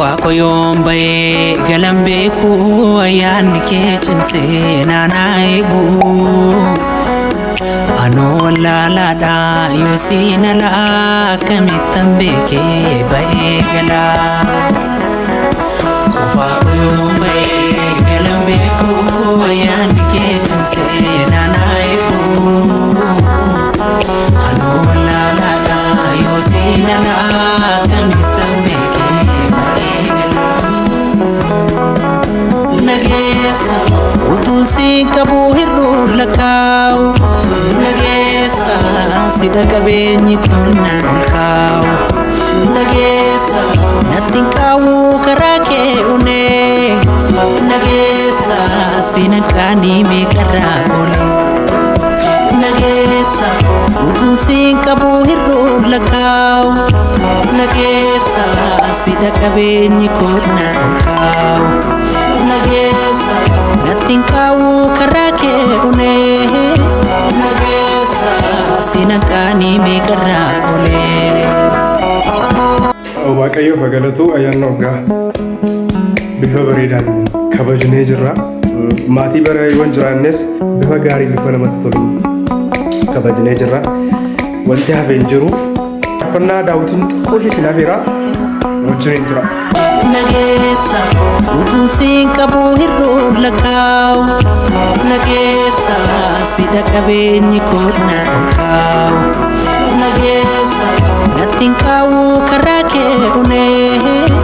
Kufaa koyoombe galambeeku ayyaanni kee cimsee naannaa eegu. Anoo wallaalaadha yoo siin alaa akkamittan beekee ba'ee gala. Kufaa koyoombe galambeeku ayyaanni kee cimsee naannaa eegu. Anoo wallaalaadha yoo siin alaa akkamittan beekee ba'ee gala. Nageessa utuu siin qabuu hir'uu lakkaa'u. Nageessa sida qabeenyi kun nan ol kaa'u. Nageessa natti hin qaawwu karaa kee onee. Nageessa sina qaanii meeqarraa oole. Nageessa utuu siin qabuu hir'uu lakkaa'u. Nageessa sida qabeenyi kun nan ol kaa'u. Nageessa natti hin qaawwu karaa kee onee. Nageessa sina qaanii meeqarraa oole. Waaqayyoof galatu ayyaana waggaa bifa bareedaan kabajnee jirra. Maatii bareeyyii jiraannes bifa gaarii bifa namatti tolu kabajnee jirra. Wanti hafe hin jiru. Faarfannaa daawwitiin xiqqoo ishee sin hafeera wajjin jira. Nageessa utuu siin qabuu hir'uu lakkaa'u. Nageessa sida qabeenyi kun nan ol kaa'u. Nageessa natti hin qaawwu karaa kee onee.